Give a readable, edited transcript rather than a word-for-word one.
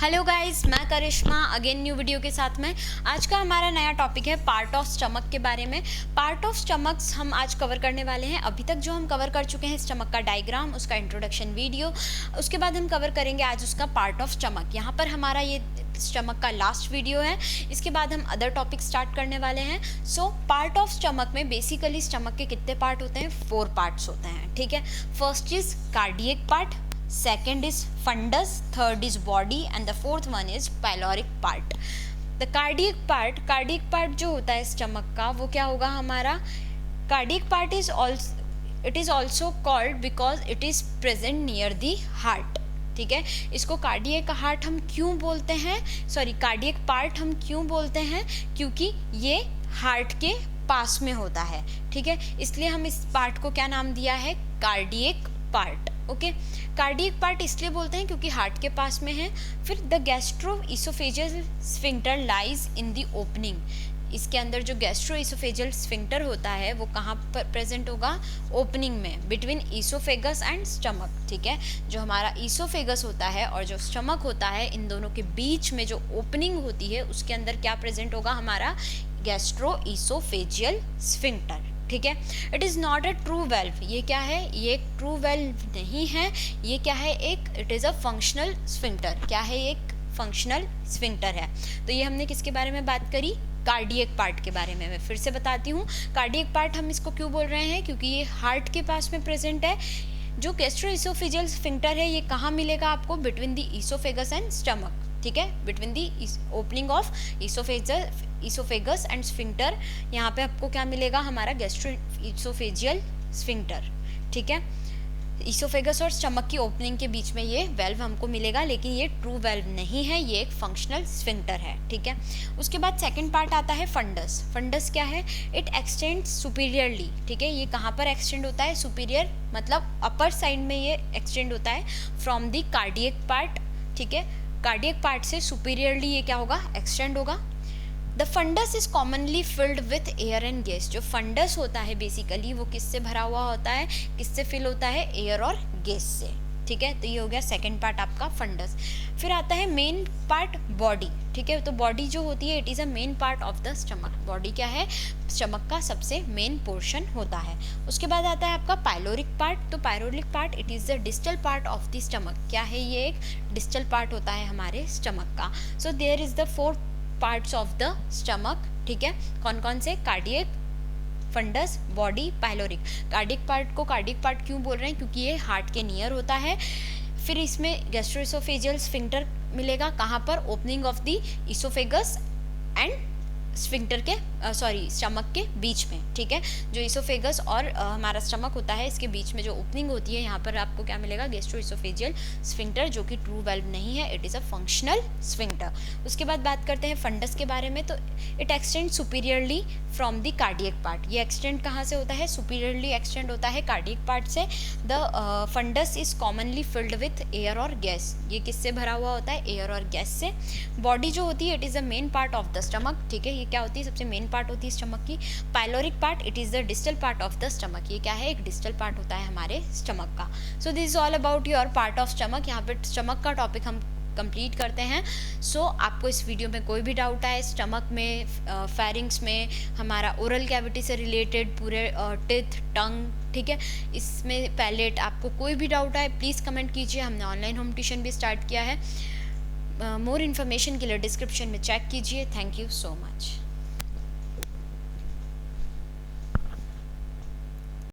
Hello guys, मैं करिश्मा again new video के साथ में। आज का हमारा नया टॉपिक है पार्ट ऑफ स्टमक के बारे में। पार्ट ऑफ स्टमक्स हम आज कवर करने वाले हैं। अभी तक जो हम कवर कर चुके हैं स्टमक का डायग्राम, उसका इंट्रोडक्शन वीडियो, उसके बाद हम कवर करेंगे आज उसका पार्ट ऑफ स्टमक। यहाँ पर हमारा ये स्टमक का लास्ट वीडियो है। इसके बाद हम अदर टॉपिक स्टार्ट करने वाले हैं। सो पार्ट ऑफ स्टमक में बेसिकली स्टमक के कितने पार्ट होते हैं? 4 पार्ट्स होते हैं, ठीक है। First is cardiac part, second is fundus, third is body and the fourth one is pyloric part. The cardiac part जो होता है स्टमक का वो क्या होगा हमारा? Cardiac part is also called because it is present near the heart, ठीक है। इसको कार्डियक हार्ट हम क्यों बोलते हैं, कार्डियक पार्ट हम क्यों बोलते हैं? क्योंकि ये हार्ट के पास में होता है, ठीक है। इसलिए हम इस पार्ट को क्या नाम दिया है? Cardiac part. Okay, cardiac part इसलिए बोलते हैं क्योंकि हार्ट के पास में है। फिर the gastro oesophageal sphincter lies in the opening. इसके अंदर जो गैस्ट्रो इसोफेजियल स्फिंक्टर होता है वो कहाँ पर प्रेजेंट होगा? ओपनिंग में, बिटवीन ईसोफेगस एंड स्टमक, ठीक है। जो हमारा ईसोफेगस होता है और जो स्टमक होता है, इन दोनों के बीच में जो ओपनिंग होती है उसके अंदर क्या प्रेजेंट होगा हमारा? गैस्ट्रो इसोफेजियल स्फिंक्टर, ठीक है। It is not a true valve. ये क्या है? ये एक ट्रू वेल्व नहीं है। ये क्या है? It is a functional sphincter. क्या है? एक फंक्शनल स्फिंक्टर है। तो ये हमने किसके बारे में बात करी? कार्डियक पार्ट के बारे में। मैं फिर से बताती हूँ, कार्डियक पार्ट हम इसको क्यों बोल रहे हैं? क्योंकि ये हार्ट के पास में प्रेजेंट है। जो गैस्ट्रोइसोफेजियल स्फिंक्टर है ये कहाँ मिलेगा आपको? Between the oesophagus and stomach, ठीक है। Between the opening of oesophagus and sphincter, यहाँ पे आपको क्या मिलेगा? हमारा गैस्ट्रोइसोफेजियल स्फिंक्टर, ठीक है। ईसोफेगस और स्टमक की ओपनिंग के बीच में ये वेल्व हमको मिलेगा, लेकिन ये ट्रू वेल्व नहीं है, ये एक फंक्शनल स्फिंक्टर है, ठीक है। उसके बाद सेकंड पार्ट आता है फंडस। फंडस क्या है? इट एक्सटेंड्स सुपीरियरली, ठीक है। ये कहाँ पर एक्सटेंड होता है? सुपीरियर मतलब अपर साइड में ये एक्सटेंड होता है फ्रॉम द कार्डियक पार्ट, ठीक है। कार्डियक पार्ट से सुपीरियरली ये क्या होगा? एक्सटेंड होगा। The fundus is commonly filled with air and gas. जो फंडस होता है बेसिकली वो किससे भरा हुआ होता है? किससे फिल होता है? एयर और गैस से, ठीक है। तो ये हो गया सेकंड पार्ट आपका फंडस। फिर आता है मेन पार्ट बॉडी, ठीक है। तो बॉडी जो होती है it is a main part of the stomach. Body क्या है? स्टमक का सबसे मेन पोर्शन होता है। उसके बाद आता है आपका पाइलोरिक पार्ट। तो pyloric part it is the distal part of the stomach. क्या है? ये एक डिस्टल पार्ट होता है हमारे स्टमक का। So there is the 4 parts of the stomach, ठीक है। कौन कौन से? Cardiac, fundus, body, pyloric. Cardiac part को कार्डियक पार्ट क्यों बोल रहे हैं? क्योंकि ये हार्ट के नियर होता है। फिर इसमें गैस्ट्रोइसोफेजियल स्फिंक्टर मिलेगा कहाँ पर? Opening of the oesophagus and sphincter के स्टमक के बीच में, ठीक है। जो ईसोफेगस और हमारा स्टमक होता है इसके बीच में जो ओपनिंग होती है, यहाँ पर आपको क्या मिलेगा? गैस्ट्रोइसोफेजियल स्फिंक्टर, जो कि ट्रू वेल्व नहीं है, it is a functional sphincter. उसके बाद बात करते हैं फंडस के बारे में। तो it extend superiorly from the cardiac part. ये एक्सटेंड कहाँ से होता है? सुपीरियरली एक्सटेंड होता है कार्डियक पार्ट से। The fundus is commonly filled with air और गैस। ये किससे भरा हुआ होता है? एयर और गैस से। बॉडी जो होती है it is a main part of the stomach, ठीक है। ये क्या होती है? सबसे मेन पार्ट होती है स्टमक की। Pyloric part it is the distal part of the stomach. ये क्या है? एक डिस्टल पार्ट होता है हमारे स्टमक का। So this is all about your part of stomach. यहाँ पे स्टमक का टॉपिक हम कंप्लीट करते हैं। सो आपको इस वीडियो में कोई भी डाउट आए स्टमक में, फेरिंग्स में, हमारा ओरल कैविटी से रिलेटेड, पूरे टिथ, टंग, ठीक है, इसमें पैलेट, आपको कोई भी डाउट आए प्लीज़ कमेंट कीजिए। हमने ऑनलाइन होम ट्यूशन भी स्टार्ट किया है। मोर इन्फॉर्मेशन के लिए डिस्क्रिप्शन में चेक कीजिए। Thank you so much.